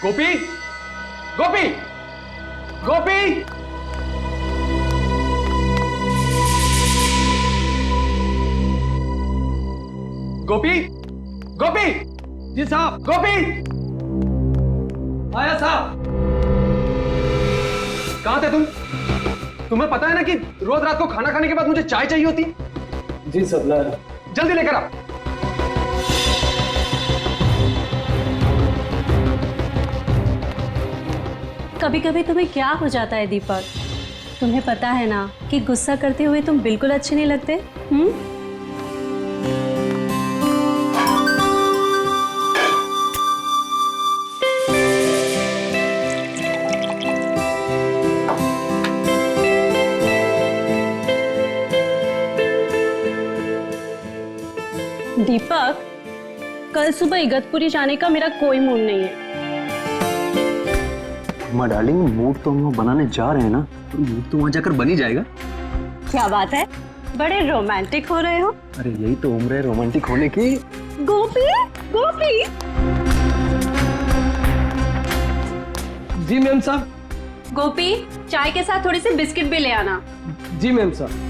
गोपी, गोपी, गोपी। गोपी, गोपी। जी साहब। गोपी, आया साहब। कहां थे तुम? तुम्हें पता है ना कि रोज रात को खाना खाने के बाद मुझे चाय चाहिए होती। जी सर, लाया। जल्दी लेकर आ। कभी कभी तुम्हें क्या हो जाता है दीपक? तुम्हें पता है ना कि गुस्सा करते हुए तुम बिल्कुल अच्छे नहीं लगते। दीपक, कल सुबह इगतपुरी जाने का मेरा कोई मूड नहीं है। माँ डार्लिंग, मूड तो हम बनाने जा रहे हैं ना, तो मूड तो वहां जाकर बन ही जाएगा। क्या बात है, बड़े रोमांटिक हो रहे हो। अरे यही तो उम्र है रोमांटिक होने की। गोपी, गोपी। जी मैम साहब। गोपी, चाय के साथ थोड़ी सी बिस्किट भी ले आना। जी मैम साहब।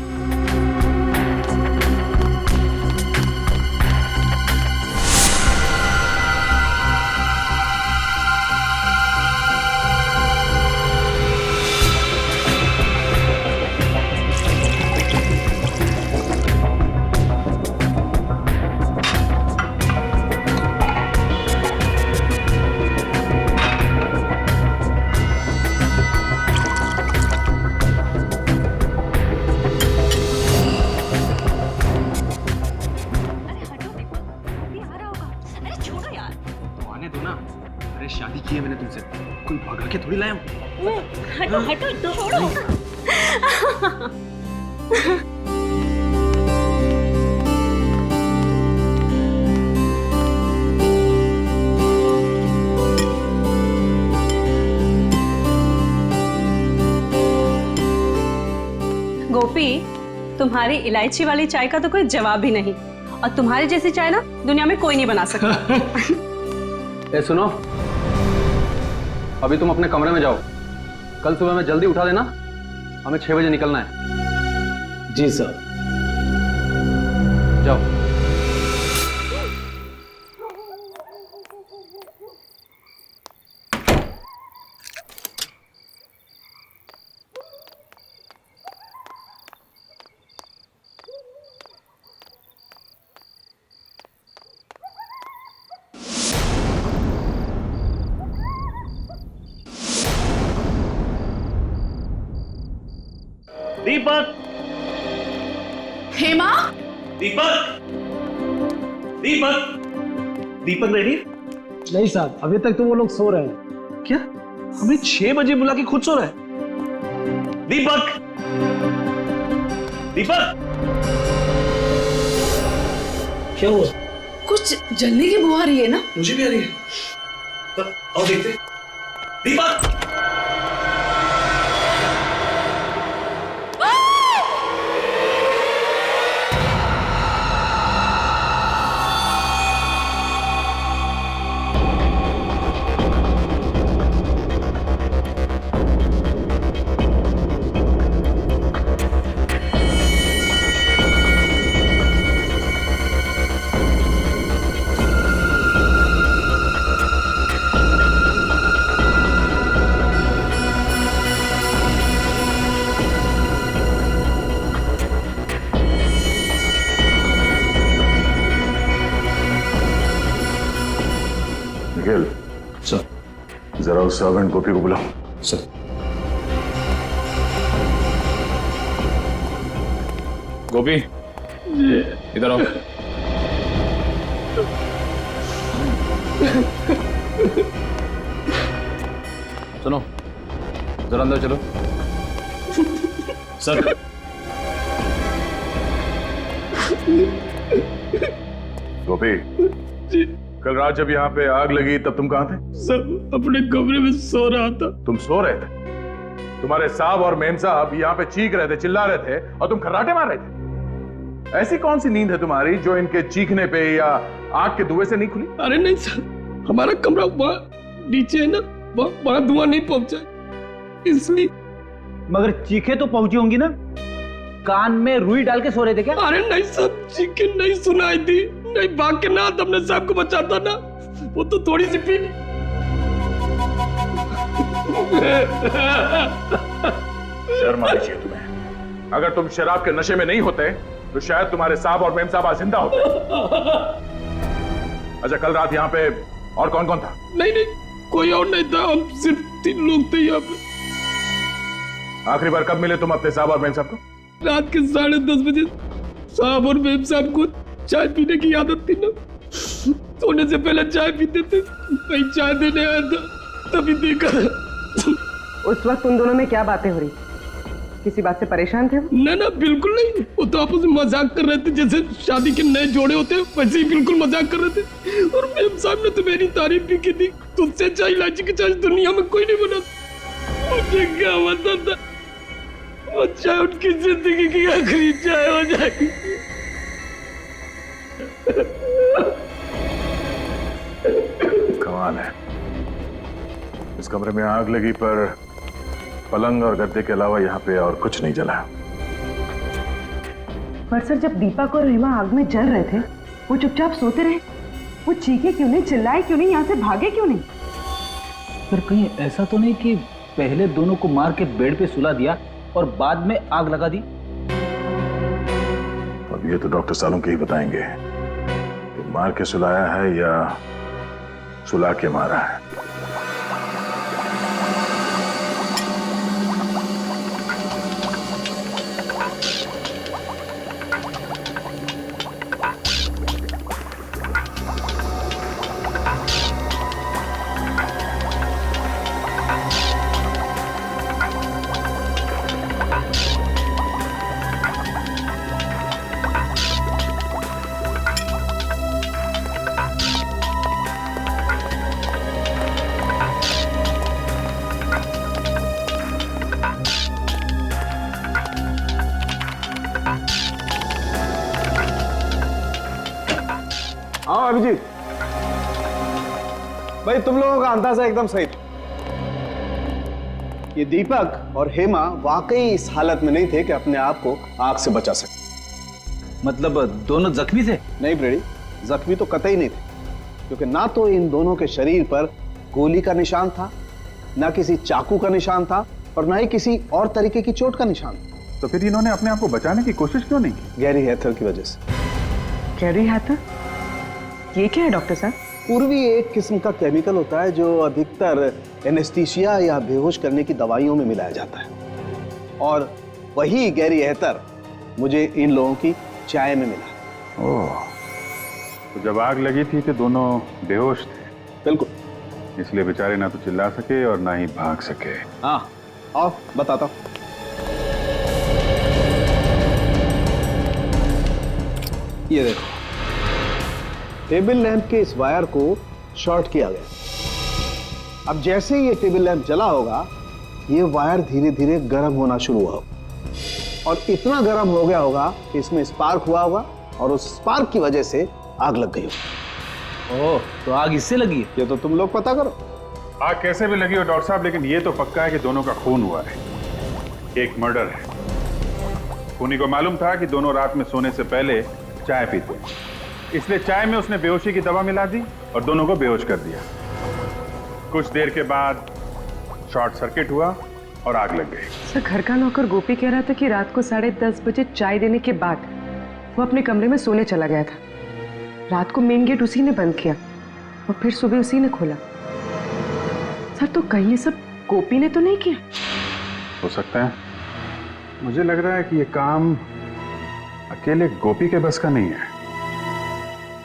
शादी की है मैंने तुमसे, कोई भगा के थोड़ी लाया हूं। हटो हटो, छोड़ो। गोपी, तुम्हारी इलायची वाली चाय का तो कोई जवाब ही नहीं, और तुम्हारी जैसी चाय ना दुनिया में कोई नहीं बना सकता। ए सुनो, अभी तुम अपने कमरे में जाओ। कल सुबह में जल्दी उठा देना, हमें 6 बजे निकलना है। जी सर। जाओ। दीपक, हेमा, दीपक, दीपक, दीपक रेडी? नहीं साहब, अभी तक तो वो लोग सो रहे हैं। क्या? हमें 6 बजे बुला के खुद सो रहा है? दीपक, दीपक, क्या हुआ? कुछ जलने की बू आ रही है ना? मुझे भी आ रही है। तब आओ देखते। दीपक, निखिल, सर। जरा उस सर्वेंट गोपी को बुलाओ। सर। गोपी, इधर आओ। सुनो, जरा अंदर चलो। सर। गोपी, कल रात जब यहाँ पे आग लगी तब तुम कहाँ थे? सर, अपने कमरे में सो रहा था। तुम सो रहे थे? तुम्हारे साहब और मेम साहब यहाँ पे चीख रहे थे, चिल्ला रहे थे और तुम खर्राटे मार रहे थे। ऐसी कौन सी नींद है तुम्हारी जो इनके चीखने पे या आग के धुएं से नहीं खुली? अरे नहीं सर, हमारा कमरा नीचे है ना, वहां धुआं नहीं पहुंचा, इसलिए। मगर चीखे तो पहुंची होंगी ना? कान में रुई डाल के सो रहे थे क्या? अरे नहीं साहब, चीखे नहीं सुनाई थी, नहीं भाग के ना अपने साहब को बचाता ना, वो तो थोड़ी सी पी ली। शर्म आनी चाहिए तुम्हें। अगर तुम शराब के नशे में नहीं होते तो शायद तुम्हारे साहब और मेम साहब आज जिंदा होते। अच्छा, कल रात यहाँ पे और कौन कौन था? नहीं नहीं, कोई और नहीं था, हम सिर्फ 3 लोग थे यहाँ पे। आखिरी बार कब मिले तुम अपने साहब और मेम साहब को? रात के 10:30 बजे साहब और मेम साहब को चाय पीने की आदत थी ना, सोने से पहले चाय पीते थे। मैं चाय देने आया था, तभी देखा। उस वक्त उन दोनों में क्या बातें हो रही? किसी बात से परेशान थे? ना ना, बिल्कुल नहीं, वो तो आपस में मजाक कर रहे थे, जैसे शादी के नए जोड़े होते हैं वैसे ही बिल्कुल मजाक कर रहे थे। और मेम साहब ने तो मेरी तारीफ भी की थी, तुझसे चाय इलायची की चाय दुनिया में कोई नहीं बना। मुझे क्या पता था वो चाय उनकी जिंदगी की आखिरी चाय हो जाएगी। कमाल है, इस कमरे में आग लगी पर पलंग और गद्दे के अलावा यहाँ पे और कुछ नहीं जला। पर सर, जब दीपक और हेमा आग में जल रहे थे वो चुपचाप सोते रहे, वो चीखे क्यों नहीं, चिल्लाए क्यों नहीं, यहाँ से भागे क्यों नहीं? पर कहीं ऐसा तो नहीं कि पहले दोनों को मार के बेड पे सुला दिया और बाद में आग लगा दी? अब ये तो डॉक्टर सालुंके ही बताएंगे कि मार के सुलाया है या सुला के मारा है। हाँ अभिजीत भाई, तुम लोगों का अंदाजा एकदम सही था। ये दीपक और हेमा वाकई इस हालत में नहीं थे कि अपने आप को आग से बचा सके। मतलब दोनों जख्मी थे? नहीं ब्रेडी, जख्मी तो कतई नहीं थे, क्योंकि ना तो इन दोनों के शरीर पर गोली का निशान था, ना किसी चाकू का निशान था, और ना ही किसी और तरीके की चोट का निशान था। तो फिर इन्होंने अपने आप को बचाने की कोशिश क्यों नहीं की? गैरी हैथर की वजह से। गैरी हैथर? ये क्या है डॉक्टर साहब? पूर्वी एक किस्म का केमिकल होता है जो अधिकतर एनेस्थीसिया या बेहोश करने की दवाइयों में मिलाया जाता है, और वही गैरी हैथर मुझे इन लोगों की चाय में मिला। ओह, तो जब आग लगी थी तो दोनों बेहोश थे? बिल्कुल, इसलिए बेचारे ना तो चिल्ला सके और ना ही भाग सके। हाँ, आओ बताता हूं। ये देखो, टेबल लैंप के इस वायर को शॉर्ट किया गया। अब जैसे ये टेबल लैंप जला होगा, ये वायर धीरे धीरे गर्म होना शुरू हुआ और इतना गर्म हो गया होगा कि इसमें स्पार्क हुआ होगा, और उस स्पार्क की वजह से आग लग गई होगी। ओह, तो आग इससे लगी है? ये तो तुम लोग पता करो। आग कैसे भी लगी हो डॉक्टर साहब, लेकिन ये तो पक्का है कि दोनों का खून हुआ है। एक मर्डर है। खूनी को मालूम था कि दोनों रात में सोने से पहले चाय पीते हैं, इसलिए चाय में उसने बेहोशी की दवा मिला दी और दोनों को बेहोश कर दिया। कुछ देर के बाद शॉर्ट सर्किट हुआ और आग लग गई। सर, घर का नौकर गोपी कह रहा था कि रात को 10:30 बजे चाय देने के बाद वो अपने कमरे में सोने चला गया था। रात को मेन गेट उसी ने बंद किया और फिर सुबह उसी ने खोला। सर, तो कहीं ये सब गोपी ने तो नहीं किया? हो सकता है। मुझे लग रहा है कि ये काम अकेले गोपी के बस का नहीं है,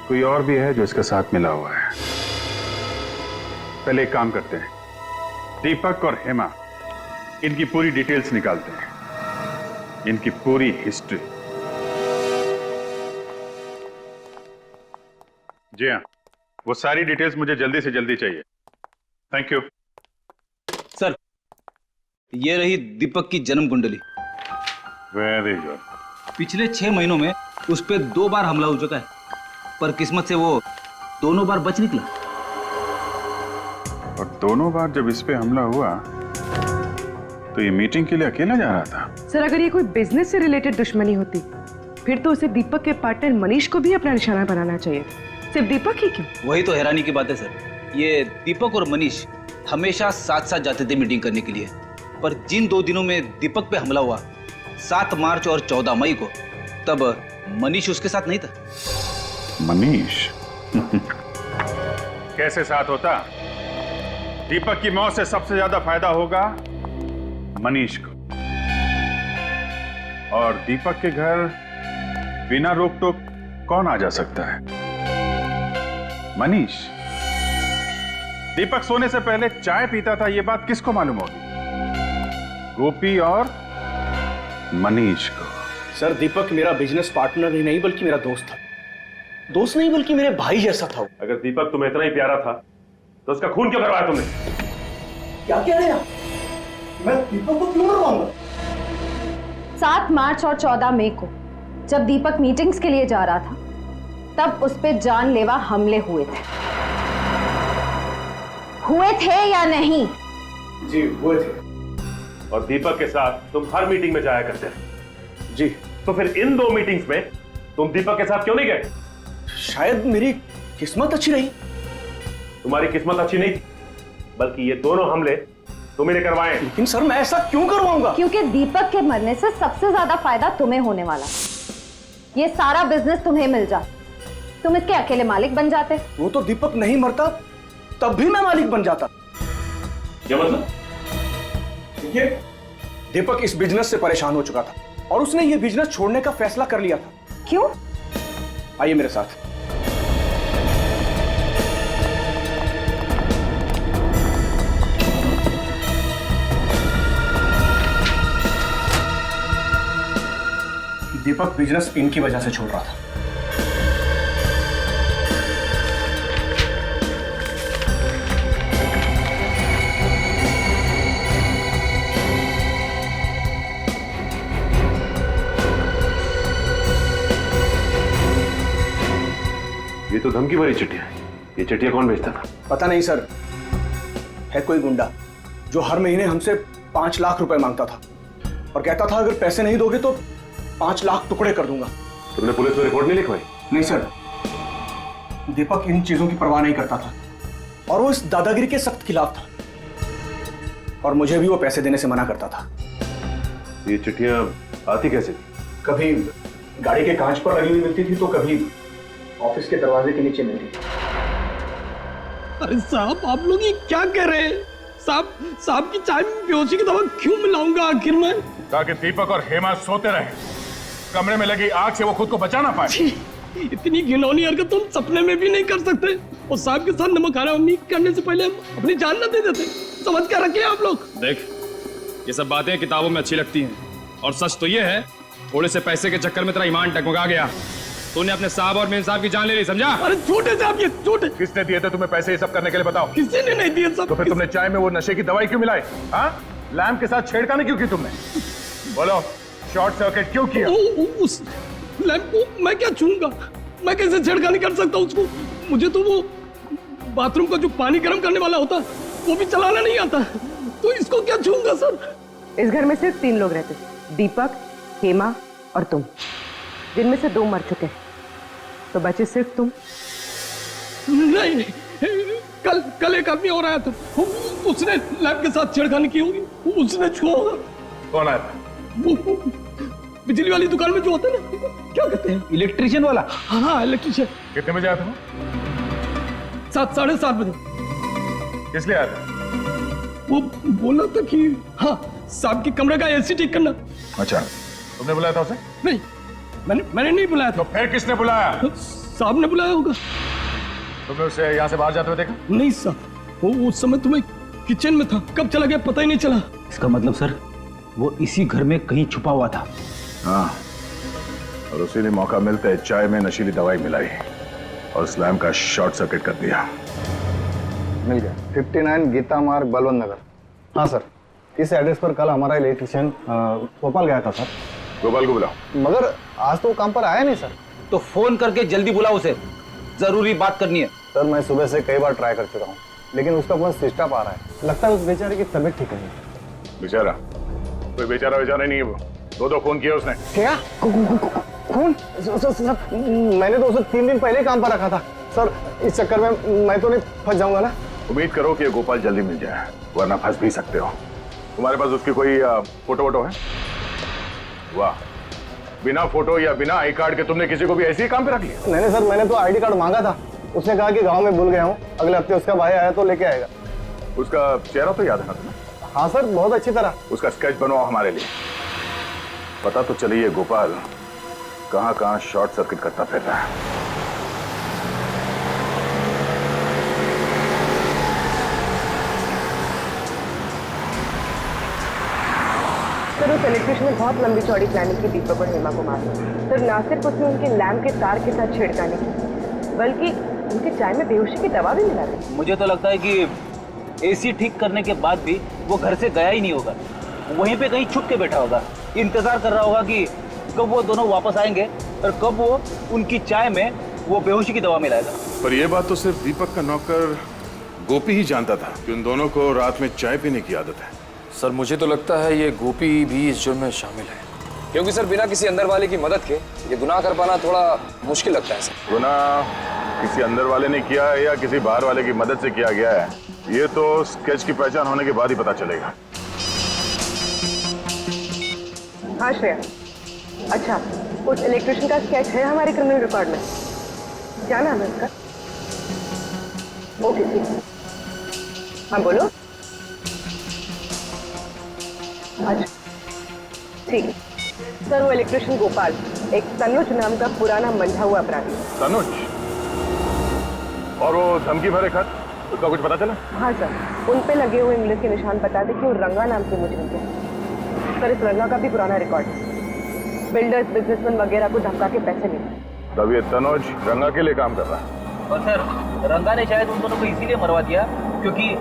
कोई और भी है जो इसके साथ मिला हुआ है। पहले एक काम करते हैं, दीपक और हेमा, इनकी पूरी डिटेल्स निकालते हैं, इनकी पूरी हिस्ट्री। जी हाँ, वो सारी डिटेल्स मुझे जल्दी से जल्दी चाहिए। Thank you sir. ये रही दीपक की जन्म कुंडली। Very good. पिछले 6 महीनों में उस पर 2 बार हमला हो चुका है, पर किस्मत से वो दोनों बार बच निकला। और दोनों बार जब इस पे हमला हुआ तो ये मीटिंग के लिए अकेला जा रहा था। सर अगर ये कोई बिजनेस से रिलेटेड दुश्मनी होती फिर तो उसे दीपक के पार्टनर मनीष को भी अपना निशाना बनाना चाहिए। सिर्फ दीपक ही क्यों? वही तो हैरानी की बात है सर, ये दीपक और मनीष हमेशा साथ साथ जाते थे मीटिंग करने के लिए, पर जिन 2 दिनों में दीपक पे हमला हुआ 7 मार्च और 14 मई को, तब मनीष उसके साथ नहीं था। मनीष कैसे साथ होता? दीपक की मौत से सबसे ज्यादा फायदा होगा मनीष को, और दीपक के घर बिना रोक टोक कौन आ जा सकता है? मनीष। दीपक सोने से पहले चाय पीता था, यह बात किसको मालूम होगी? गोपी और मनीष को। सर दीपक मेरा बिजनेस पार्टनर ही नहीं बल्कि मेरा दोस्त था। दोस्त नहीं बल्कि मेरे भाई जैसा था। अगर दीपक तुम्हें इतना ही प्यारा था तो उसका खून क्यों करवाया तुमने? क्या कह रहे हैं आप? मैं दीपक को क्यों मरवाऊंगा? 7 मार्च और 14 मई को जब दीपक मीटिंग्स के लिए जा रहा था तब उस पे जानलेवा हमले हुए थे या नहीं? जी हुए थे। और दीपक के साथ तुम हर मीटिंग में जाया करते थे। जी। तो फिर इन 2 मीटिंग्स में तुम दीपक के साथ क्यों नहीं गए? शायद मेरी किस्मत अच्छी रही। तुम्हारी किस्मत अच्छी नहीं बल्कि ये दोनों हमले तुम्ही ने करवाए। लेकिन सर मैं ऐसा क्यों करवाऊंगा? क्योंकि दीपक के मरने से सबसे ज्यादा फायदा तुम्हें होने वाला। ये सारा बिजनेस तुम्हें मिल जा, तुम इसके अकेले मालिक बन जाते। वो तो दीपक नहीं मरता तब भी मैं मालिक बन जाता। क्या मतलब? ये दीपक इस बिजनेस से परेशान हो चुका था और उसने ये बिजनेस छोड़ने का फैसला कर लिया था। क्यों? आइए मेरे साथ। दीपक बिजनेस इनकी वजह से छोड़ रहा था। ये तो धमकी भरी चिट्ठियां है। ये चिट्ठियां कौन भेजता था? पता नहीं सर, है कोई गुंडा जो हर महीने हमसे 5 लाख रुपए मांगता था और कहता था अगर पैसे नहीं दोगे तो 5 लाख टुकड़े कर दूंगा। तुमने पुलिस में रिपोर्ट नहीं लिखवाई? नहीं सर, दीपक इन चीजों की परवाह नहीं करता था और वो इस दादागिरी के सख्त खिलाफ था और मुझे भी वो पैसे देने से मना करता था। ये चिट्ठियां आती कैसे थी? कभी गाड़ी के कांच पर लगी हुई मिलती थी तो कभी ऑफिस के दरवाजे के नीचे मिलती थी। अरे साहब आप लोग ये क्या कह रहे हैं? साहब की चाय में बेहोशी की दवा क्यों मिलाऊंगा आखिर में? ताकि दीपक और हेमा सोते रहे, कमरे में लगी आग से वो खुद को बचा ना पाए। इतनी घिनौनी हरकत तुम सपने में भी नहीं कर सकते। और साहब के साथ नमक हरामी करने से पहले हम अपनी जान न दे देते। समझ क्या रखे आप लोग? देख, ये सब बातें किताबों में अच्छी लगती हैं और सच तो ये है थोड़े से पैसे के चक्कर में तेरा ईमान टकमका गया। तूने अपने साहब और मेन साहब की जान ले ली, समझा? अरे झूठे साहब, ये झूठे। किसने दिए थे तुम्हें पैसे ये सब करने के लिए? बताओ। किसी ने नहीं दिए सब। तो फिर तुमने चाय में वो नशे की दवाई क्यों मिलाई? हाँ, लैम्प के साथ छेड़खानी क्यों की तुमने? बोलो, शॉर्ट सर्किट क्यों किया? उस लैम्प को मैं क्या छूऊंगा? मैं कैसे छेड़खानी कर सकता हूँ उसको? मुझे तो वो बाथरूम का जो पानी गर्म करने वाला होता वो भी चलाना नहीं आता, तो इसको क्या छूऊंगा सर? इस घर में सिर्फ 3 लोग रहते, दीपक, हेमा और तुम, जिनमें से 2 मर चुके हैं, तो बचे सिर्फ तुम। नहीं, कल एक आदमी और आया था, उसने लैब के साथ छेड़खानी की होगी, उसने छुआ होगा। कौन आया था? वो बिजली वाली दुकान में जो होता है ना, क्या कहते हैं? इलेक्ट्रिशियन वाला। हाँ, इलेक्ट्रिशियन। कितने बजे आया था? 7, 7:30 बजे। किस लिए आया था? वो बोला था कि हाँ, साहब के कमरे का एसी ठीक करना। अच्छा, तुमने बुलाया था उसे? नहीं, मैंने नहीं बुलाया था। तो फिर किसने बुलाया? साहब ने बुलाया होगा। तुमने उसे यहाँ से बाहर जाते हुए देखा? नहीं साहब, वो उस समय तुम्हें किचन में था, कब चला गया पता ही नहीं चला। इसका मतलब सर वो इसी घर में कहीं छुपा हुआ था। हाँ, और उसी ने मौका मिलते है चाय में नशीली दवाई मिलाई और स्लैम का शॉर्ट सर्किट कर दिया। मिल गया। 59 गीता मार्ग, बलवंत नगर। हाँ सर, इस एड्रेस पर कल हमारा इलेक्ट्रिशियन भोपाल गया था सर। गोपाल को बुलाओ। मगर आज तो काम पर आया नहीं सर। तो फोन करके जल्दी बुलाओ उसे, जरूरी बात करनी है। सर मैं सुबह से कई बार ट्राई कर चुका हूँ, लेकिन उसका फोन स्विच ऑफ आ रहा है। लगता है उस बेचारे की तबीयत ठीक नहीं। बेचारा? कोई बेचारा बेचारा नहीं है वो। दो फोन किया उसने। क्या खून? सर मैंने तो उसे 3 दिन पहले काम पर रखा था सर। इस चक्कर में मैं तो नहीं फंस जाऊंगा ना? उम्मीद करो कि ये गोपाल जल्दी मिल जाए, वरना फंस भी सकते हो। तुम्हारे पास उसकी कोई फोटो वोटो है? वाह, बिना फोटो या बिना आई कार्ड के तुमने किसी को भी ऐसे ही काम पे रख लिया? नहीं सर, मैंने तो आईडी कार्ड मांगा था। उसने कहा कि गांव में भूल गया हूँ, अगले हफ्ते उसका भाई आया तो लेके आएगा। उसका चेहरा तो याद है ना तुम्हें? हाँ सर, बहुत अच्छी तरह। उसका स्केच बनवाओ हमारे लिए। पता तो चलिए गोपाल कहाँ कहाँ शॉर्ट सर्किट करता फिरता है। सर उस इलेक्ट्रिशियन ने बहुत लंबी चौड़ी प्लानिंग की दीपक और हेमा को मारने की। सर ना सिर्फ उसने उनके लैम्प के तार के साथ छेड़खानी की, बल्कि उनके चाय में बेहोशी की दवा भी मिला दी। मुझे तो लगता है कि एसी ठीक करने के बाद भी वो घर से गया ही नहीं होगा, वहीं पे कहीं छुप के बैठा होगा, इंतजार कर रहा होगा कि कब वो दोनों वापस आएंगे और कब वो उनकी चाय में वो बेहोशी की दवा मिलाएगा। पर यह बात तो सिर्फ दीपक का नौकर गोपी ही जानता था कि उन दोनों को रात में चाय पीने की आदत है। सर मुझे तो लगता है ये गोपी भी इस जुर्म में शामिल है, क्योंकि सर बिना किसी अंदर वाले की मदद के ये गुनाह कर पाना थोड़ा मुश्किल लगता है सर। गुनाह किसी अंदर वाले ने किया है या किसी बाहर वाले की मदद से किया गया है, ये तो स्केच की पहचान होने के बाद ही पता चलेगा। हाँ श्रेया, अच्छा उस इलेक्ट्रिशियन का स्केच है हमारे क्रिमिनल रिकॉर्ड में? क्या नाम है उसका? ओके ठीक। हाँ बोलो। अच्छा ठीक है सर, वो इलेक्ट्रिशियन गोपाल एक तनुज नाम का पुराना मंझा हुआ अपराधी। तनुज? और वो धमकी भरे खत, उसका कुछ पता चला? हाँ सर, उन पे लगे हुए इंग्लिश के निशान बताते कि वो रंगा नाम के मुजरिम थे। सर इस रंगा का भी पुराना रिकॉर्ड है, बिल्डर्स बिजनेसमैन वगैरह को धमका के पैसे मिले। तब ये तनुज रंगा के लिए काम कर रहा है। और सर रंगा ने शायद उन दोनों को इसीलिए मरवा दिया क्योंकि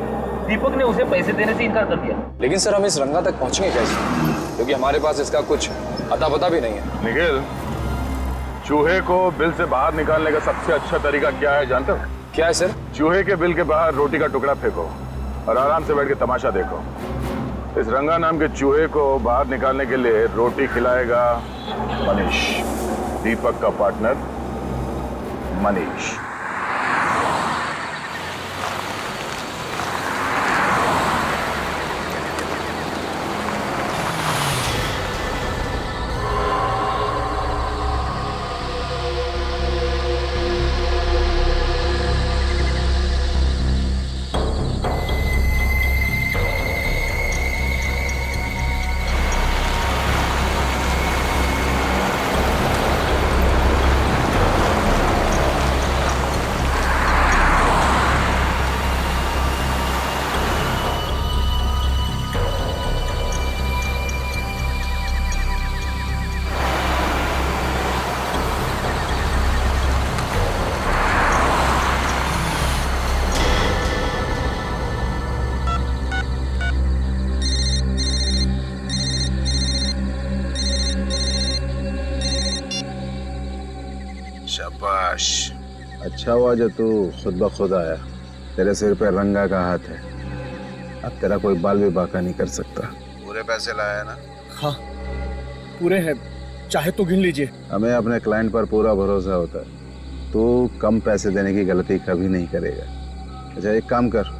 दीपक ने उसे पैसे देने से इनकार कर दिया। लेकिन सर हम इस रंगा तक पहुंचेंगे कैसे, क्योंकि हमारे पास इसका कुछ अता पता भी नहीं है। निखिल, चूहे को बिल से बाहर निकालने का सबसे अच्छा तरीका क्या है जानते हो? क्या है सर? चूहे के बिल के बाहर रोटी का टुकड़ा फेंको और आराम से बैठ के तमाशा देखो। इस रंगा नाम के चूहे को बाहर निकालने के लिए रोटी खिलाएगा मनीष, दीपक का पार्टनर मनीष। शाबाश, अच्छा हुआ जो तू खुद ब खुद आया। तेरे सिर पे रंगा का हाथ है, अब तेरा कोई बाल भी बाका नहीं कर सकता। पूरे पैसे लाया ना? हाँ पूरे हैं, चाहे तो गिन लीजिए। हमें अपने क्लाइंट पर पूरा भरोसा होता है, तू कम पैसे देने की गलती कभी नहीं करेगा। अच्छा एक काम कर,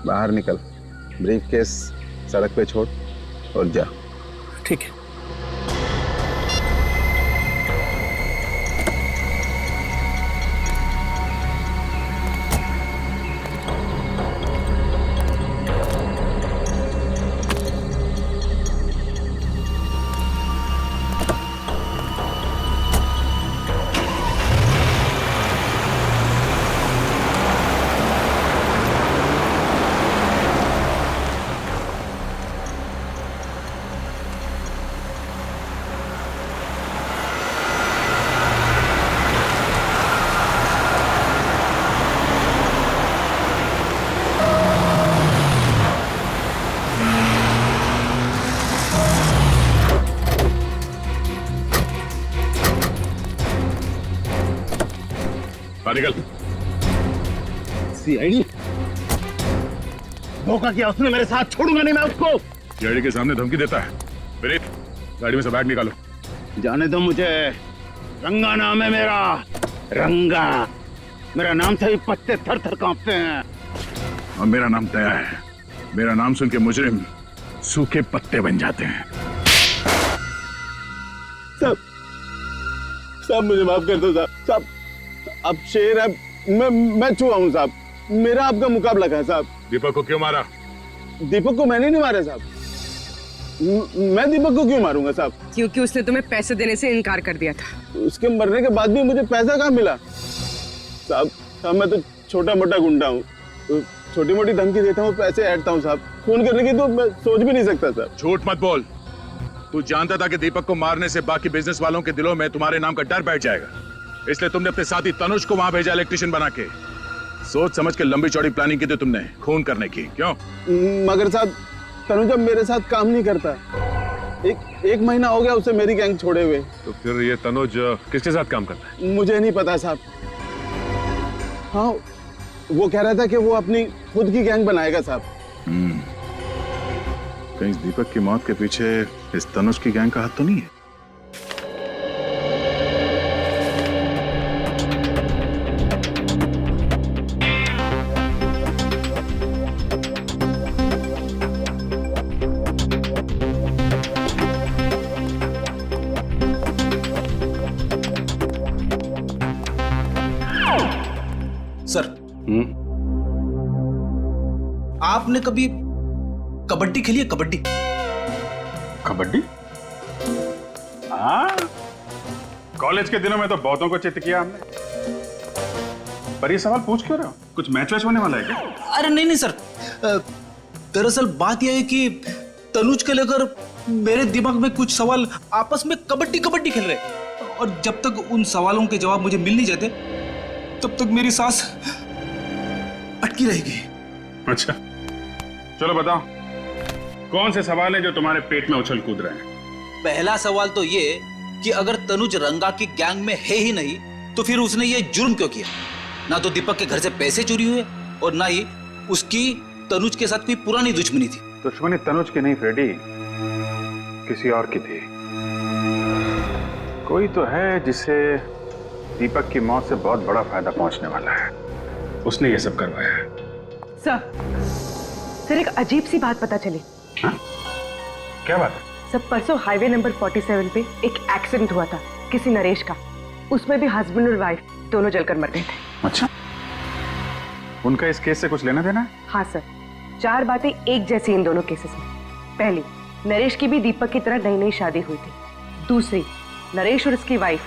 बाहर निकल, ब्रीफ केस सड़क पे छोड़ और जा। ठीक है। निकल। सीआईडी धोखा किया उसने मेरे साथ, छोड़ूंगा नहीं मैं उसको। डैडी के सामने धमकी देता है। विनीत, गाड़ी में से बैग निकालो। जाने दो मुझे, रंगा नाम है मेरा, रंगा। मेरा नाम से ही पत्ते थर थर कांपते हैं। और मेरा नाम दया है। मेरा नाम सुन के मुजरिम सूखे पत्ते बन जाते हैं। साहब मुझे माफ कर दो साहब। साहब अब शेर है, मैं चूहा हूँ साहब। मेरा आपका मुकाबला है साहब। दीपक को क्यों मारा? दीपक को मैंने नहीं मारा साहब। मैं दीपक को क्यों मारूंगा साहब? क्योंकि उसने तुम्हें पैसे देने से इनकार कर दिया था। उसके मरने के बाद भी मुझे पैसा कहाँ मिला? साहब मैं तो छोटा मोटा गुंडा हूँ, तो छोटी मोटी धमकी देता हूँ, पैसे ऐंठता हूँ साहब। खून करने की तो मैं सोच भी नहीं सकता साहब। झूठ मत बोल। तू जानता था कि दीपक को मारने से बाकी बिजनेस वालों के दिलों में तुम्हारे नाम का डर बैठ जाएगा, इसलिए तुमने अपने साथी तनुज को वहां भेजा इलेक्ट्रिशियन बना के। सोच समझ के लंबी चौड़ी प्लानिंग की थी तुमने खून करने की। क्यों? मगर साहब तनुज अब मेरे साथ काम नहीं करता। एक महीना हो गया उसे मेरी गैंग छोड़े हुए। तो फिर ये तनुज किसके साथ काम करता है? मुझे नहीं पता साहब। हाँ वो कह रहा था कि वो अपनी खुद की गैंग बनाएगा साहब। कहीं दीपक की मौत के पीछे इस तनुज की गैंग का हाथ तो नहीं है? सर, आपने कभी कबड्डी खेली है? कबड्डी? कबड्डी? हाँ, कॉलेज के दिनों में तो बहुतों को चित किया हमने। पर ये सवाल पूछ क्यों रहे हो? कुछ मैच वैच होने वाला है क्या? अरे नहीं सर, दरअसल बात यह है कि तनुज के लेकर मेरे दिमाग में कुछ सवाल आपस में कबड्डी कबड्डी खेल रहे, और जब तक उन सवालों के जवाब मुझे मिल नहीं जाते तब तक मेरी सांस अटकी रहेगी। अच्छा, चलो बताओ, कौन से सवाल है जो तुम्हारे पेट में उछल कूद रहे हैं? पहला सवाल तो ये कि अगर तनुज रंगा की गैंग में है ही नहीं तो फिर उसने ये जुर्म क्यों किया? ना तो दीपक के घर से पैसे चोरी हुए और ना ही उसकी तनुज के साथ कोई पुरानी दुश्मनी थी। दुश्मनी तनुज की नहीं फ्रेडी, किसी और की थी। कोई तो है जिसे दीपक की मौत से बहुत बड़ा फायदा पहुंचने वाला है, उसने ये सब करवाया है। सर एक अजीब सी बात पता चली। हाँ? क्या बात है? सब परसों हाईवे नंबर 47 पे एक एक्सीडेंट हुआ था किसी नरेश का। उसमें भी हस्बैंड और वाइफ दोनों जलकर मर गए थे। अच्छा, उनका इस केस से कुछ लेना देना है? हाँ सर, 4 बातें एक जैसी इन दोनों केसेस में। पहली, नरेश की भी दीपक की तरह नई नई शादी हुई थी। दूसरी, नरेश और उसकी वाइफ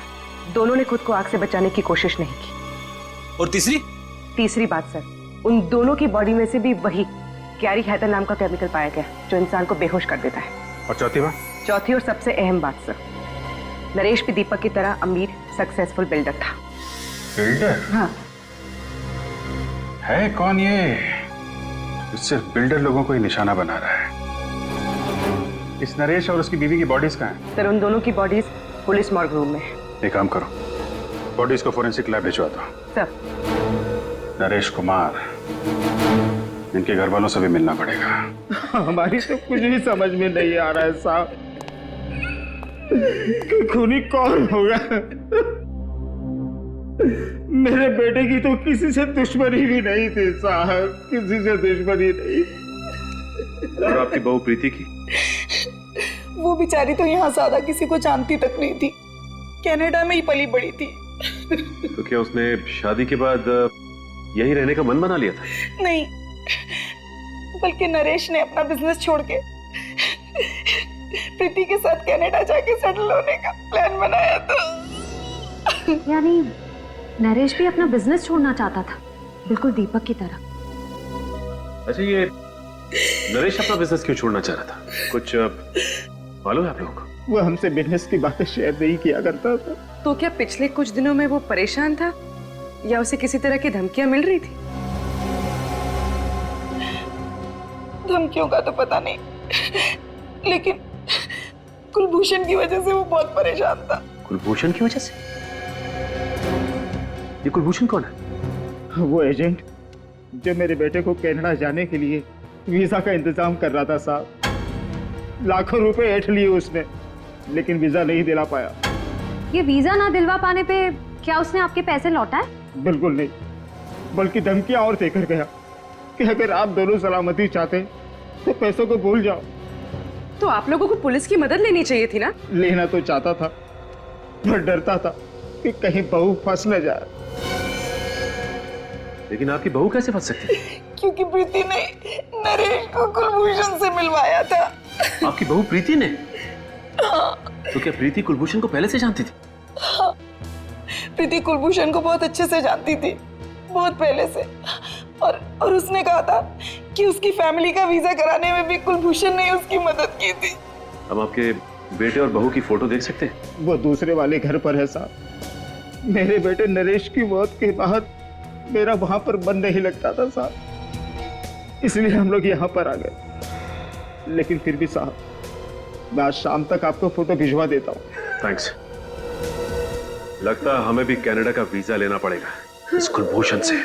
दोनों ने खुद को आग से बचाने की कोशिश नहीं की। और तीसरी बात सर, उन दोनों की बॉडी में से भी वही कैरी हैदर नाम का केमिकल पाया गया जो इंसान को बेहोश कर देता है। और चौथी बात? चौथी और सबसे अहम बात सर, नरेश भी दीपक की तरह अमीर सक्सेसफुल बिल्डर था। बिल्डर? हाँ। है कौन ये जो सिर्फ बिल्डर लोगों को ही निशाना बना रहा है? इस नरेश और उसकी बीवी की बॉडीज कहाँ हैं? सर उन दोनों की बॉडीज पुलिस मॉर्ग रूम में है। एक काम करो, बॉडीज को फोरेंसिक लैब भिजवा दो। सर नरेश कुमार, इनके घर वालों से भी मिलना पड़ेगा। हमारी तो कुछ भी समझ में नहीं आ रहा है साहब कि खूनी कौन होगा। मेरे बेटे की तो किसी से दुश्मनी भी नहीं थी साहब, किसी से दुश्मनी नहीं। और आपकी बहू प्रीति की? वो बेचारी तो यहाँ ज्यादा किसी को जानती तक नहीं थी, कनाडा में ही पली बड़ी थी। तो क्या उसने शादी के बाद यही रहने का मन बना लिया था? नहीं, बल्कि नरेश ने अपना बिजनेस छोड़ के प्रीति के साथ कनाडा जाके सेटल होने का प्लान बनाया था। यानी नरेश भी अपना बिजनेस छोड़ना चाहता था, बिल्कुल दीपक की तरह। अच्छा, ये नरेश अपना बिजनेस क्यों छोड़ना चाह रहा था? कुछ मालूम है आप लोगों को? वो हमसे बिजनेस की बातें शेयर नहीं किया करता था। तो क्या पिछले कुछ दिनों में वो परेशान था या उसे किसी तरह की धमकियां मिल रही थी? धमकियों का तो पता नहीं, लेकिन कुलभूषण की वजह से वो बहुत परेशान था। कुलभूषण की वजह से? ये कुलभूषण कौन है? वो एजेंट जो मेरे बेटे को कनाडा जाने के लिए वीजा का इंतजाम कर रहा था साहब। लाखों रुपए ऐंठ लिए उसने, लेकिन वीजा नहीं दिला पाया। ये वीजा ना दिलवा पाने पे क्या उसने आपके पैसे लौटाए? बिल्कुल नहीं, बल्कि धमकियां और देकर गया कि अगर आप दोनों सलामती चाहते तो पैसों को भूल जाओ। तो आप लोगों को पुलिस की मदद लेनी चाहिए थी ना? लेना तो चाहता था, पर डरता था कि कहीं बहू फंस न जाए। लेकिन आपकी बहू कैसे फंस सकती है? क्योंकि प्रीति ने नरेश को कुलभूषण से मिलवाया था। आपकी बहू प्रीति ने? हाँ। तो क्या प्रीति कुलभूषण को पहले से जानती थी? हाँ। प्रीति कुलभूषण को बहुत अच्छे से जानती थी, बहुत पहले से। और उसने कहा था कि उसकी फैमिली का वीजा कराने में भी कुलभूषण ने उसकी मदद की थी। हम आपके बेटे और बहू की फोटो देख सकते हैं? वो दूसरे वाले घर पर है साहब। मेरे बेटे नरेश की मौत के बाद मेरा वहां पर मन नहीं लगता था साहब, इसलिए हम लोग यहाँ पर आ गए। लेकिन फिर भी साहब, मैं आज शाम तक आपको फोटो भिजवा देता हूँ। थैंक्स। लगता है हमें भी कनाडा का वीजा लेना पड़ेगा इस कुलभूषण से।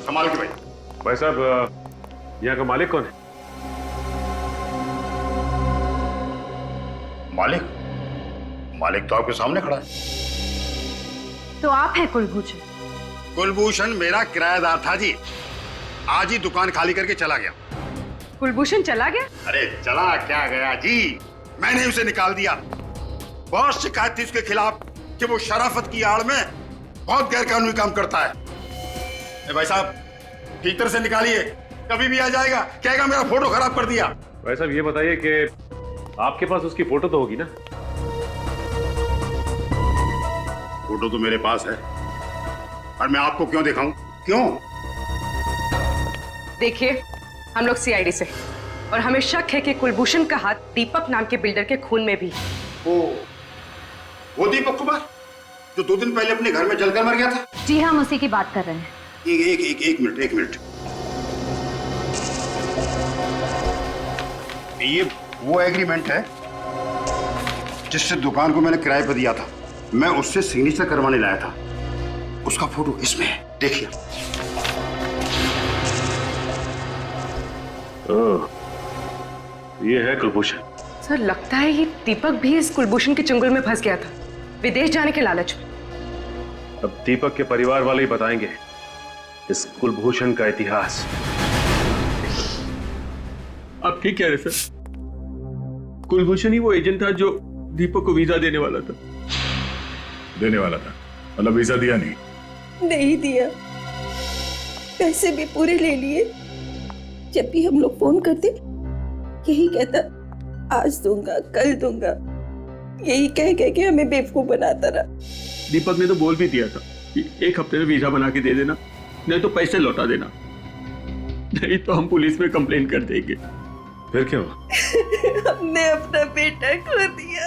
संभाल के भाई। भाई साहब, यहाँ का मालिक कौन है? मालिक तो आपके सामने खड़ा है। तो आप हैं कुलभूषण? कुलभूषण मेरा किराएदार था जी, आज ही दुकान खाली करके चला गया। कुलभूषण चला गया? अरे चला क्या गया जी, मैंने उसे निकाल दिया। बहुत शिकायत थी उसके खिलाफ कि वो शराफत की आड़ में बहुत गैरकानूनी काम करता है। भाई साहब, ठीक तरह से निकालिए, कभी भी आ जाएगा, कहेगा मेरा फोटो खराब कर दिया। भाई साहब, ये बताइए कि आपके पास उसकी फोटो तो होगी ना? फोटो तो मेरे पास है, और मैं आपको क्यों दिखाऊं? क्यों? देखिए, हम लोग सीआईडी से, और हमें शक है कि कुलभूषण का हाथ दीपक नाम के बिल्डर के खून में भी। वो दीपक कुमार जो 2 दिन पहले अपने घर में जलकर मर गया था? जी हाँ, हम उसी की बात कर रहे हैं। एक मिनट। ये वो एग्रीमेंट है जिससे दुकान को मैंने किराए पर दिया था। मैं उससे सिग्नेचर करवाने लाया था, उसका फोटो इसमें है, देखिए। ये है कुलभूषण। सर, लगता है ये दीपक भी इस कुलभूषण के चंगुल में फंस गया था, विदेश जाने के लालच में। अब दीपक के परिवार वाले ही बताएंगे इस कुलभूषण का इतिहास। आप ठीक कह रहे सर, कुलभूषण ही वो एजेंट था जो दीपक को वीजा देने वाला था। मतलब वीजा दिया नहीं दिया, पैसे भी पूरे ले लिए। जब भी हम लोग फोन करते यही कहता, आज दूंगा, कल दूंगा, यही कह के हमें बेवकूफ बनाता रहा। दीपक ने तो बोल भी दिया था कि 1 हफ्ते में वीजा बना के दे देना, नहीं तो पैसे लौटा देना, नहीं तो हम पुलिस में कंप्लेन कर देंगे। फिर क्या हुआ? हमने अपना बेटा खो दिया।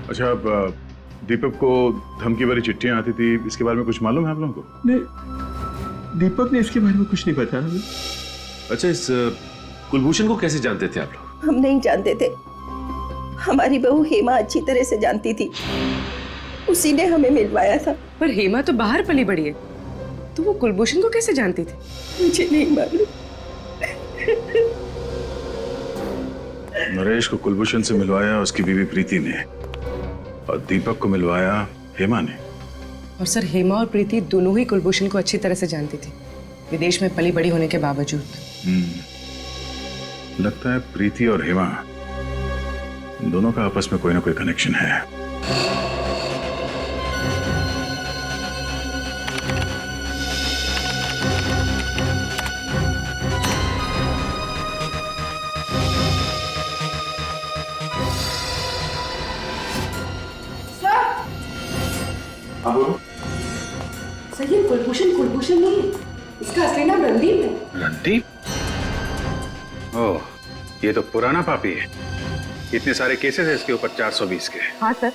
अच्छा, अब दीपक को धमकी भरी चिट्ठियां आती थी, इसके बारे में कुछ मालूम है आप लोगों को? नहीं, दीपक ने इसके बारे में कुछ नहीं बताया हमें। अच्छा, इस कुलभूषण को कैसे जानते थे आप लोग? हम नहीं जानते थे, हमारी बहू हेमा अच्छी तरह से जानती थी, उसी ने हमें मिलवाया था। पर हेमा तो बाहर पली बड़ी है, तो वो कुलभूषण को कैसे जानती थी? मुझे नहीं मालूम। नरेश को कुलभूषण से मिलवाया उसकी बीवी प्रीति ने, और दीपक को मिलवाया हेमा ने। और सर, हेमा और प्रीति दोनों ही कुलभूषण को अच्छी तरह से जानती थी, विदेश में पली बड़ी होने के बावजूद। लगता है प्रीति और हेमा दोनों का आपस में कोई ना कोई कनेक्शन है। हाँ बोलो। सर, ये कुलभूषण नहीं है, इसका असली नाम रणदीप है। रणदीप? ओह, ये तो पुराना पापी है। इतने सारे केसेस है इसके ऊपर 420 के। हाँ सर,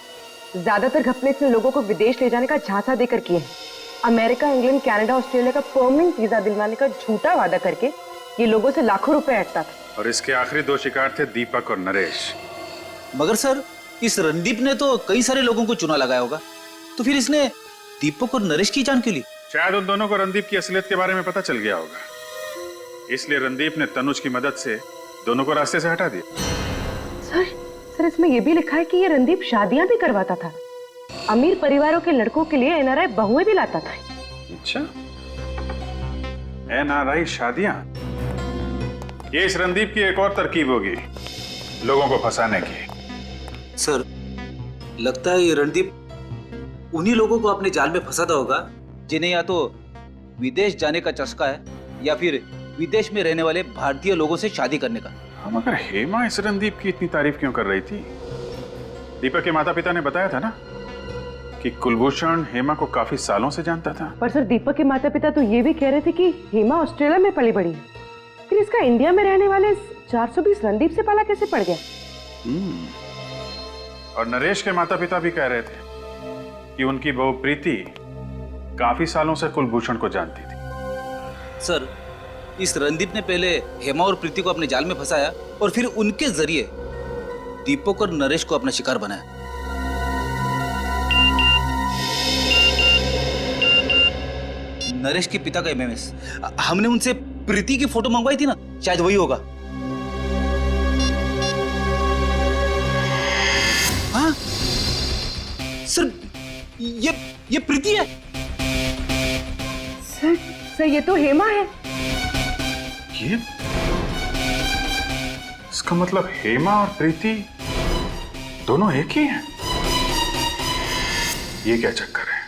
ज्यादातर घपले इसने लोगों को विदेश ले जाने का झांसा देकर किए हैं। अमेरिका, इंग्लैंड, कनाडा, ऑस्ट्रेलिया का परमानेंट वीजा दिलवाने का झूठा वादा करके ये लोगों से लाखों रुपए ऐंठता था। और इसके आखिरी 2 शिकार थे दीपक और नरेश। मगर सर, इस रणदीप ने तो कई सारे लोगों को चुना लगाया होगा, तो फिर इसने दीपक और नरेश की जान क्यों ली? शायद उन दोनों को रणदीप की असलियत के बारे में पता चल गया होगा, इसलिए रणदीप ने तनुज की मदद से दोनों को रास्ते से हटा दिया। सर इसमें यह भी लिखा है कि ये रणदीप शादियां भी करवाता था, अमीर परिवारों के लड़कों के लिए एनआरआई बहुएं भी लाता था। अच्छा, एनआरआई शादियां, ये इस रणदीप की एक और तरकीब होगी लोगों को फंसाने की। सर, लगता है ये रणदीप उन्हीं लोगों को अपने जाल में फंसाता होगा जिन्हें या तो विदेश जाने का चस्का है या फिर विदेश में रहने वाले भारतीय लोगों से शादी करने का। हम मगर हेमा इस रणदीप की इतनी तारीफ क्यों कर रही थी? दीपक के माता पिता ने बताया था ना कि कुलभूषण हेमा को काफी सालों से जानता था। पर सर दीपक के माता पिता तो ये भी कह रहे थे कि हेमा ऑस्ट्रेलिया में पली बड़ी है, फिर इसका इंडिया में रहने वाले 420 रणदीप से पाला कैसे पड़ गया? और नरेश के माता पिता भी कह रहे थे कि उनकी बहू प्रीति काफी सालों से कुलभूषण को जानती थी। सर, इस रणदीप ने पहले हेमा और प्रीति को अपने जाल में फंसाया और फिर उनके जरिए दीपक और नरेश को अपना शिकार बनाया। नरेश के पिता का एमएमएस, हमने उनसे प्रीति की फोटो मंगवाई थी ना, शायद वही होगा। हाँ सर, ये प्रीति है। सर ये तो हेमा है। ये इसका मतलब हेमा और प्रीति दोनों एक ही हैं। ये क्या चक्कर है?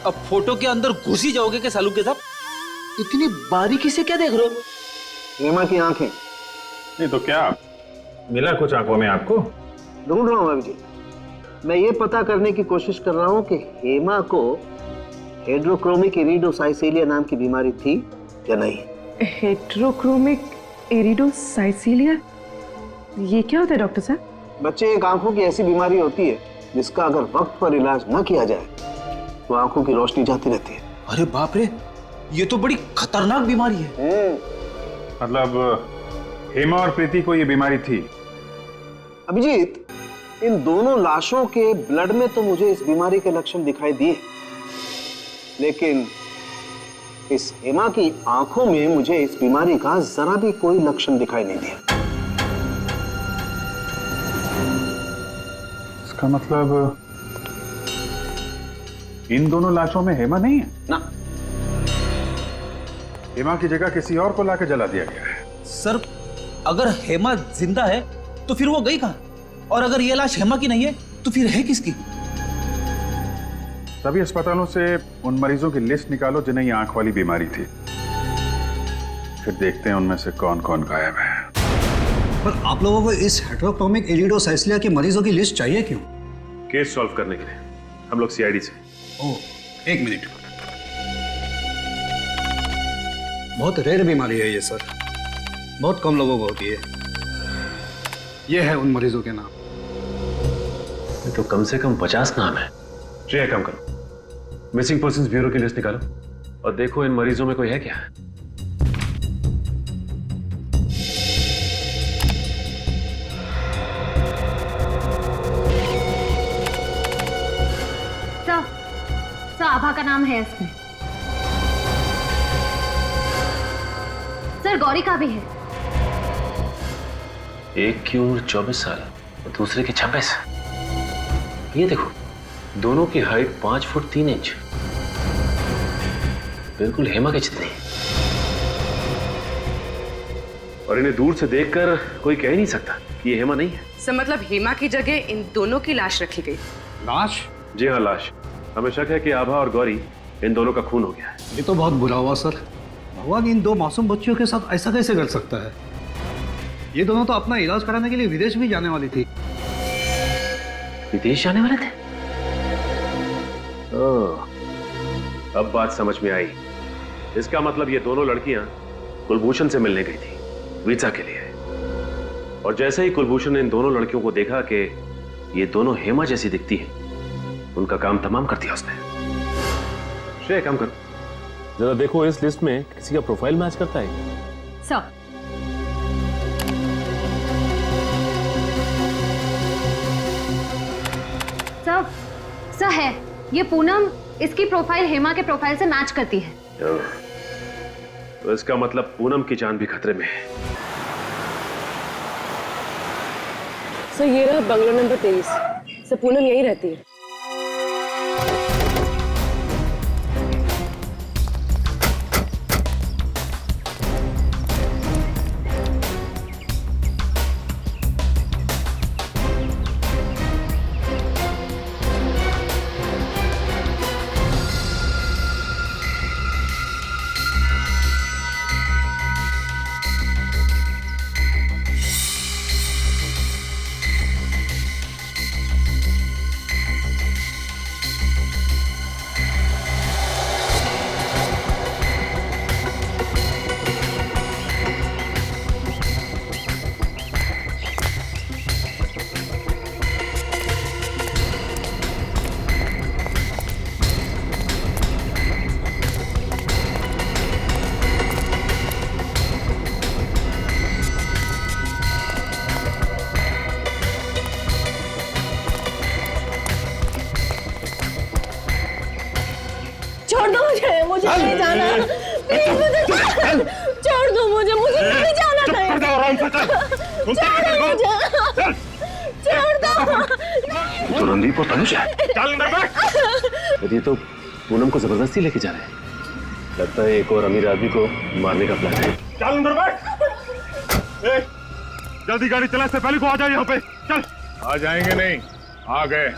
अब फोटो के अंदर घुस ही जाओगे क्या सालू के साथ? इतनी बारीकी से क्या देख रहे हो? हेमा की आंखें। नहीं तो क्या मिला कुछ आंखों में आपको? ढूंढ रहा हूं अभिजीत। मैं ये पता करने की कोशिश कर रहा हूं कि हेमा को हेड्रोक्रोमिक इरिडोसाइसिलिया नाम की बीमारी थी या नहीं। हेड्रोक्रोमिक इरिडोसाइसिलिया, ये क्या होता है डॉक्टर साहब? बच्चे, एक आंखों की ऐसी बीमारी होती है जिसका अगर वक्त पर इलाज न किया जाए तो आंखों की रोशनी जाती रहती है। अरे बाप रे, ये तो बड़ी खतरनाक बीमारी है। मतलब हेमा और प्रीति को ये बीमारी थी? अभिजीत, इन दोनों लाशों के ब्लड में तो मुझे इस बीमारी के लक्षण दिखाई दिए, लेकिन इस हेमा की आंखों में मुझे इस बीमारी का जरा भी कोई लक्षण दिखाई नहीं दिया। इसका मतलब इन दोनों लाशों में हेमा नहीं है ना। हेमा की जगह किसी और को लाके जला दिया गया है। सर, अगर हेमा जिंदा है तो फिर वो गई कहां? और अगर ये लाश हेमा की नहीं है तो फिर है किसकी? सभी अस्पतालों से उन मरीजों की लिस्ट निकालो जिन्हें ये आंख वाली बीमारी थी, फिर देखते हैं उनमें से कौन कौन गायब है। पर आप लोगों को इस हेट्रोक्रोमिक इरिडोसाइसिलिया के मरीजों की लिस्ट चाहिए क्यों? केस सॉल्व करने के लिए। हम लोग सीआईडी से। ओह, एक मिनट। बहुत रेयर बीमारी है ये सर, बहुत कम लोगों को होती है। ये है उन मरीजों के नाम। तो कम से कम 50 नाम है। श्रेया, काम करो, मिसिंग पर्संस ब्यूरो की लिस्ट निकालो और देखो इन मरीजों में कोई है क्या। सर, आभा का नाम है इसमें। सर, गौरी का भी है। एक की उम्र 24 साल और दूसरे की 26। ये देखो, दोनों की हाइट 5 फुट 3 इंच, बिल्कुल हेमा के जितनी। और इन्हें दूर से देखकर कोई कह ही नहीं सकता कि ये हेमा नहीं है। सर मतलब हेमा की जगह इन दोनों की लाश रखी गई। लाश? जी हाँ, लाश। हमें शक है कि आभा और गौरी, इन दोनों का खून हो गया है। ये तो बहुत बुरा हुआ सर। भगवान इन दो मासूम बच्चियों के साथ ऐसा कैसे कर सकता है? ये दोनों तो अपना इलाज कराने के लिए विदेश भी जाने वाली थी। विदेश जाने वाले थे? अब बात समझ में आई। इसका मतलब ये दोनों लड़कियां कुलभूषण से मिलने गई थी वीजा के लिए, और जैसे ही कुलभूषण ने इन दोनों लड़कियों को देखा कि ये दोनों हेमा जैसी दिखती हैं, उनका काम तमाम कर दिया उसने। श्रेय, काम कर, जरा देखो इस लिस्ट में किसी का प्रोफाइल मैच करता है। सर, सर है, ये पूनम इसकी प्रोफाइल हेमा के प्रोफाइल से मैच करती है। तो इसका मतलब पूनम की जान भी खतरे में है। सर ये रहा बंगला नंबर 23। सर पूनम यहीं रहती है। मुझे नहीं जाना, प्लीज मुझे छोड़ दो, मुझे नहीं जाना कहीं। छोड़ दो। तो रणदीप और तनुज है। ये तो पूनम को जबरदस्ती लेके जा रहे हैं। लगता है एक और अमीर आदमी को मारने का प्लान है। चल अंदर बैठ। जल्दी गाड़ी चला, से पहले को आ जाए यहाँ पे। चल। आ जाएंगे नहीं, आ गए।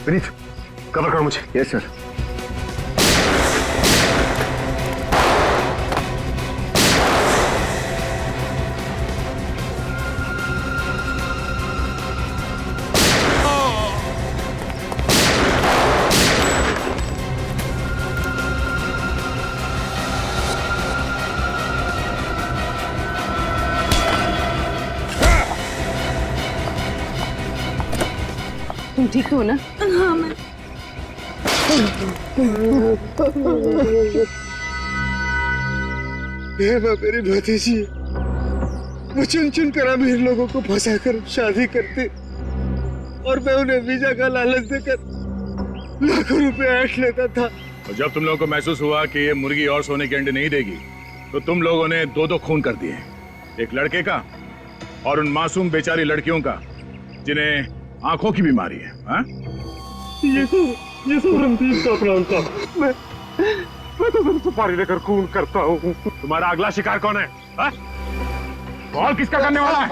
विनीत, कवर करो मुझे। Yes sir. तुम ठीक हो ना? हाँ मैं। मेरी भतीजी, वो चुन चुन कर अमीर लोगों को फंसाकर शादी करते और मैं उन्हें वीजा का लालच देकर लाखों रुपए ऐंठ लेता था। और जब तुम लोगों को महसूस हुआ कि ये मुर्गी और सोने के अंडे नहीं देगी, तो तुम लोगों ने दो खून कर दिए, एक लड़के का और उन मासूम बेचारी लड़कियों का जिन्हें आंखों की बीमारी है। हाँ? ये सब रणदीप का प्लान था। मैं तो सिर्फ सुपारी लेकर खून करता हूँ। तुम्हारा अगला शिकार कौन है? हाँ? और किसका करने वाला है?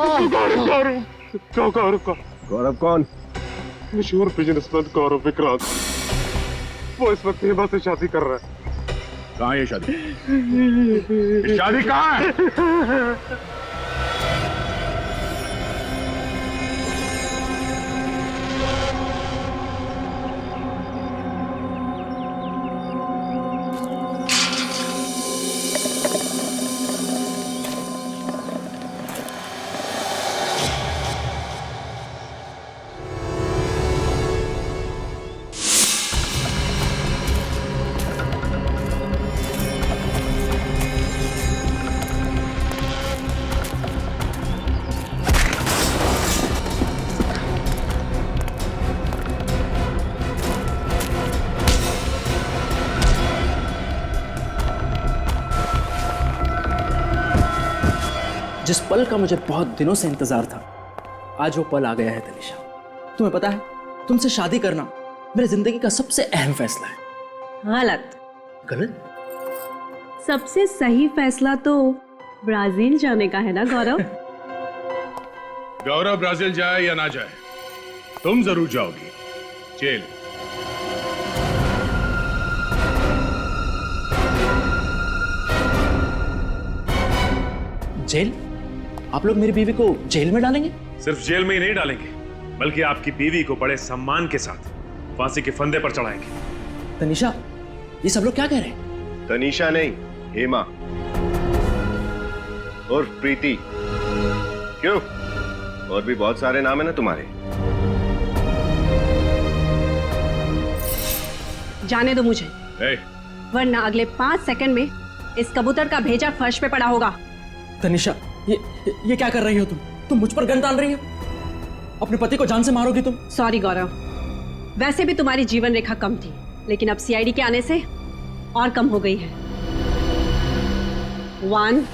गौरव कौन? मशहूर बिजनेसमैन गौरव विक्रांत। वो इस वक्त हेमा से शादी कर रहा है। कहाँ है ये शादी? ये शादी कहाँ है? जिस पल का मुझे बहुत दिनों से इंतजार था, आज वो पल आ गया है तनिषा। तुम्हें पता है, तुमसे शादी करना मेरी जिंदगी का सबसे अहम फैसला है। गलत। गलत? सबसे सही फैसला तो ब्राजील जाने का है ना गौरव? गौरव ब्राजील जाए या ना जाए, तुम जरूर जाओगी जेल। जेल? आप लोग मेरी बीवी को जेल में डालेंगे? सिर्फ जेल में ही नहीं डालेंगे, बल्कि आपकी बीवी को बड़े सम्मान के साथ फांसी के फंदे पर चढ़ाएंगे। तनिषा, ये सब लोग क्या कह रहे हैं? तनिषा नहीं, हेमा और प्रीति। क्यों, और भी बहुत सारे नाम है ना तुम्हारे। जाने दो मुझे, hey. वरना अगले 5 सेकंड में इस कबूतर का भेजा फर्श पे पड़ा होगा। तनिषा, ये क्या कर रही हो तुम? तुम मुझ पर गन डाल रही हो? अपने पति को जान से मारोगी तुम? सॉरी गौरव, वैसे भी तुम्हारी जीवन रेखा कम थी, लेकिन अब सीआईडी के आने से और कम हो गई है। 1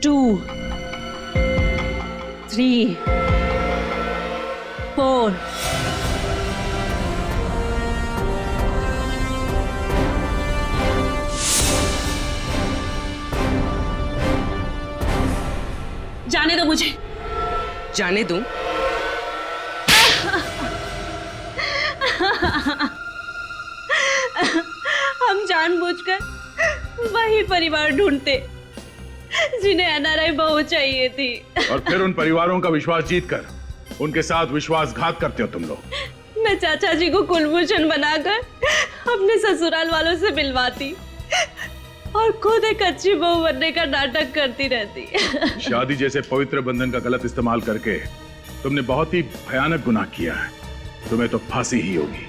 2 3 4 जाने दो मुझे। जाने दूं? हम जानबूझकर वही परिवार ढूंढते जिन्हें एनआरआई बहू चाहिए थी, और फिर उन परिवारों का विश्वास जीतकर उनके साथ विश्वासघात करते हो तुम लोग। मैं चाचा जी को कुलभूषण बनाकर अपने ससुराल वालों से मिलवाती और खुद एक अच्छी बहू बनने का नाटक करती रहती। शादी जैसे पवित्र बंधन का गलत इस्तेमाल करके तुमने बहुत ही भयानक गुनाह किया है। तुम्हें तो फांसी ही होगी।